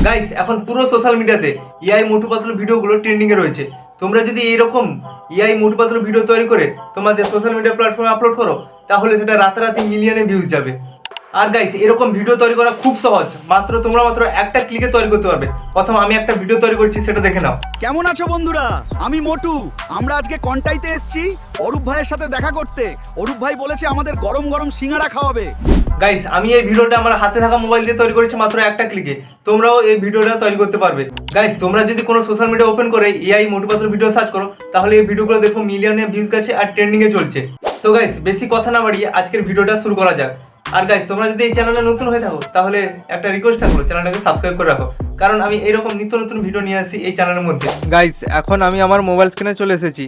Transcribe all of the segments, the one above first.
Guys এখন পুরো social মিডিয়াতে এআই মোটু পাতলু ভিডিওগুলো ট্রেন্ডিংয়ে রয়েছে। তোমরা যদি এইরকম এআই মোটু পাতলু ভিডিও তৈরি করে তোমাদের সোশ্যাল মিডিয়া প্ল্যাটফর্মে আপলোড করো, তাহলে সেটা রাতারাতি মিলিয়নে ভিউজ যাবে। আর গাইস এরকম ভিডিও তৈরি করা খুব সহজ, তোমরা মাত্র একটা ক্লিকে তৈরি করতে পারবে। প্রথম আমি একটা ভিডিও তৈরি করছি, সেটা দেখে নাও। কেমন আছো বন্ধুরা, আমি মোটু। আমরা আজকে কন্টাইতে এসেছি অরূপ ভাইয়ের সাথে দেখা করতে। অরূপ ভাই বলেছে আমাদের গরম গরম সিঙ্গাড়া খাওয়াবে। গাইস আমি এই ভিডিওটা আমার হাতে থাকা মোবাইল দিয়ে তৈরি করেছি মাত্র একটা ক্লিকে। তোমরাও এই ভিডিওটা তৈরি করতে পারবে। গাইস তোমরা যদি কোনো সোশ্যাল মিডিয়া ওপেন করে AI Motu Patlu video search করো, তাহলে এই ভিডিওগুলো দেখো মিলিয়নে ভিউজ গেছে আর ট্রেন্ডিংয়ে চলছে। তো গাইস বেশি কথা না বাড়িয়ে আজকের ভিডিওটা শুরু করা যাক। আর গাইস তোমরা যদি এই চ্যানেলে নতুন হয়ে থাকো, তাহলে একটা রিকোয়েস্ট থাকলো, চ্যানেলটাকে সাবস্ক্রাইব করে রাখো, কারণ আমি এইরকম নিত্য নতুন ভিডিও নিয়ে আসি এই চ্যানেলের মধ্যে। গাইস এখন আমি আমার মোবাইল স্ক্রিনে চলে এসেছি।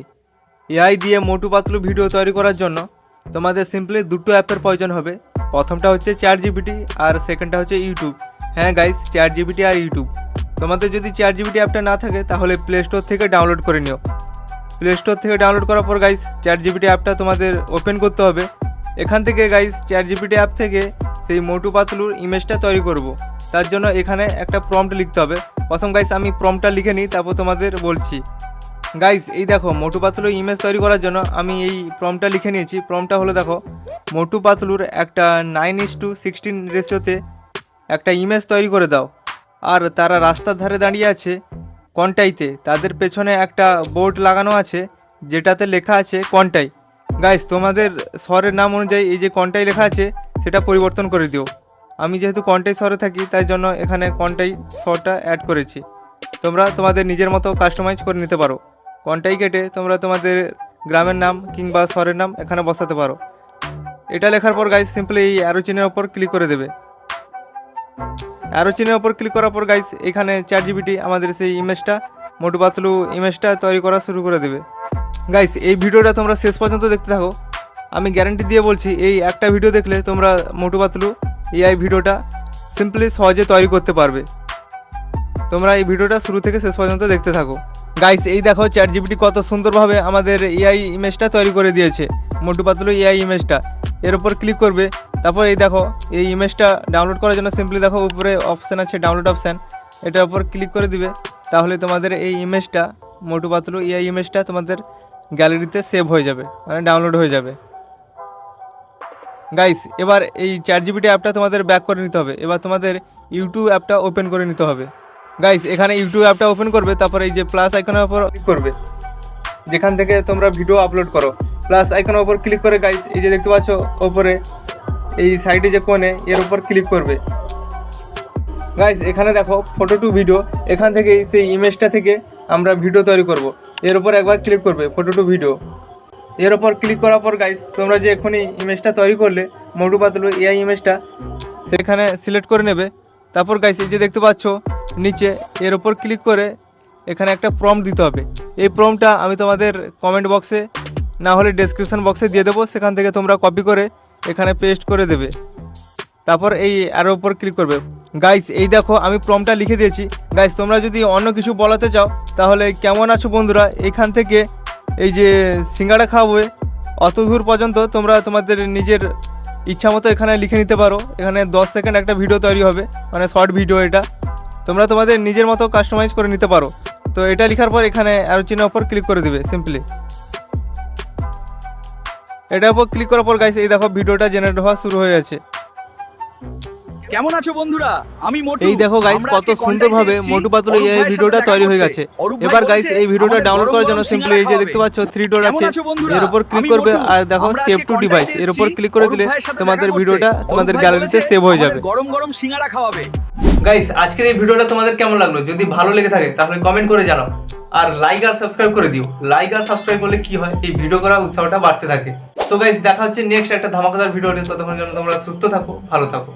এআই দিয়ে মোটু পাতলু ভিডিও তৈরি করার জন্য তোমাদের সিম্পলি দুটো অ্যাপের প্রয়োজন হবে। প্রথমটা হচ্ছে ChatGPT আর সেকেন্ডটা হচ্ছে ইউটিউব। হ্যাঁ গাইস, ChatGPT আর ইউটিউব। তোমাদের যদি ChatGPT অ্যাপটা না থাকে, তাহলে প্লে স্টোর থেকে ডাউনলোড করে নিও। প্লে স্টোর থেকে ডাউনলোড করার পর গাইস ChatGPT অ্যাপটা তোমাদের ওপেন করতে হবে। এখান থেকে গাইস ChatGPT অ্যাপ থেকে সেই মোটু পাতলুর ইমেজটা তৈরি করব। তার জন্য এখানে একটা প্রম্পট লিখতে হবে। প্রথম গাইস আমি প্রম্পটটা লিখে নিই, তারপর তোমাদের বলছি। গাইস এই দেখো, মোটু পাতলুর ইমেজ তৈরি করার জন্য আমি এই প্রম্পটটা লিখে নিয়েছি। প্রম্পটটা হলো দেখো, মোটু পাতলুর একটা 9:16 রেশিওতে একটা ইমেজ তৈরি করে দাও। আর তারা রাস্তার ধারে দাঁড়িয়ে আছে কন্টাইতে, তাদের পেছনে একটা বোর্ড লাগানো আছে যেটাতে লেখা আছে কন্টাই। গাইস তোমাদের শহরের নাম অনুযায়ী এই যে কন্টাই লেখা আছে সেটা পরিবর্তন করে দিও। আমি যেহেতু কন্টাই শহরে থাকি, তাই জন্য এখানে কন্টাই শহরটা অ্যাড করেছি। তোমরা তোমাদের নিজের মতো কাস্টমাইজ করে নিতে পারো। কন্টাই কেটে তোমরা তোমাদের গ্রামের নাম কিংবা শহরের নাম এখানে বসাতে পারো। এটা লেখার পর গাইস সিম্পলি এই অ্যারো চিহ্নের ওপর ক্লিক করে দেবে। অ্যারো চিহ্নের ওপর ক্লিক করার পর গাইস এখানে ChatGPT আমাদের সেই ইমেজটা, মোটু পাতলু ইমেজটা তৈরি করা শুরু করে দেবে। গাইস এই ভিডিওটা তোমরা শেষ পর্যন্ত দেখতে থাকো। আমি গ্যারান্টি দিয়ে বলছি, এই একটা ভিডিও দেখলে তোমরা মোটু পাতলু এআই ভিডিওটা সিম্পলি সহজে তৈরি করতে পারবে। তোমরা এই ভিডিওটা শুরু থেকে শেষ পর্যন্ত দেখতে থাকো। গাইস এই দেখো ChatGPT কত সুন্দরভাবে আমাদের এআই ইমেজটা তৈরি করে দিয়েছে, মোটু পাতলু এআই ইমেজটা। এর উপর ক্লিক করবে, তারপর এই দেখো এই ইমেজটা ডাউনলোড করার জন্য সিম্পলি দেখো উপরে অপশান আছে ডাউনলোড অপশান, এটার উপর ক্লিক করে দিবে। তাহলে তোমাদের এই ইমেজটা, মোটু পাতলু এআই ইমেজটা তোমাদের গ্যালারিতে সেভ হয়ে যাবে, মানে ডাউনলোড হয়ে যাবে। গাইস এবার এই ChatGPT অ্যাপটা তোমাদের ব্যাক করে নিতে হবে। এবার তোমাদের ইউটিউব অ্যাপটা ওপেন করে নিতে হবে। গাইস এখানে ইউটিউব অ্যাপটা ওপেন করবে, তারপর এই যে প্লাস আইকনের উপর ক্লিক করবে, যেখান থেকে তোমরা ভিডিও আপলোড করো। প্লাস আইকনের উপর ক্লিক করে গাইস এই যে দেখতে পাচ্ছ ওপরে এই সাইডে যে কোণে, এর উপর ক্লিক করবে। গাইস এখানে দেখো ফটো টু ভিডিও, এখান থেকে সেই ইমেজটা থেকে আমরা ভিডিও তৈরি করব। এর উপর একবার ক্লিক করবে, ফটো টু ভিডিও। এর ওপর ক্লিক করার পর গাইস তোমরা যে এখনই ইমেজটা তৈরি করলে মোটু পাতলু এআই ইমেজটা, সেখানে সিলেক্ট করে নেবে। তারপর গাইস এই যে দেখতে পাচ্ছ নিচে, এর ওপর ক্লিক করে এখানে একটা প্রম্পট দিতে হবে। এই প্রম্পটটা আমি তোমাদের কমেন্ট বক্সে না হলে ডেসক্রিপশন বক্সে দিয়ে দেবো, সেখান থেকে তোমরা কপি করে এখানে পেস্ট করে দেবে। তারপর এই অ্যারোর ওপর ক্লিক করবে। গাইস এই দেখো আমি প্রম্পটটা লিখে দিয়েছি। গাইস তোমরা যদি অন্য কিছু বলাতে চাও, তাহলে কেমন আছো বন্ধুরা, এখান থেকে এই যে সিঙ্গাড়া খাওয়াবে অত দূর পর্যন্ত তোমরা তোমাদের নিজের ইচ্ছা মতো এখানে লিখে নিতে পারো। এখানে 10 সেকেন্ড একটা ভিডিও তৈরি হবে, মানে শর্ট ভিডিও। এটা তোমরা তোমাদের নিজের মতো কাস্টমাইজ করে নিতে পারো। তো এটা লেখার পর এখানে অ্যারো চিহ্নের ওপর ক্লিক করে দেবে সিম্পলি। এটার উপর ক্লিক করার পর গাইস এই দেখো ভিডিওটা জেনারেট হওয়া শুরু হয়ে গেছে। কেমন আছো বন্ধুরা, আমি মোটু। এই দেখো গাইস কত সুন্দরভাবে মোটু পাতলু এই ভিডিওটা তৈরি হয়ে গেছে। এবার গাইস এই ভিডিওটা ডাউনলোড করার জন্য সিম্পলি এই যে দেখতে পাচ্ছ 3 ডট আছে, এর উপর ক্লিক করবে। আর দেখো সেভ টু ডিভাইস, এর উপর ক্লিক করে দিলে তোমাদের ভিডিওটা তোমাদের গ্যালারিতে সেভ হয়ে যাবে। গরম গরম সিঙ্গাড়া খাওয়াবে। গাইস আজকের এই ভিডিওটা তোমাদের কেমন লাগলো? যদি ভালো লেগে থাকে তাহলে কমেন্ট করে জানাও, আর লাইক আর সাবস্ক্রাইব করে দিও। লাইক আর সাবস্ক্রাইব করলে কি হয়, এই ভিডিও করার উৎসাহটা বাড়তে থাকে। তো গাইস দেখা হচ্ছে নেক্সট একটা ধামাকাদার ভিডিওতে। ততক্ষণের জন্য তোমরা সুস্থ থাকো, ভালো থাকো।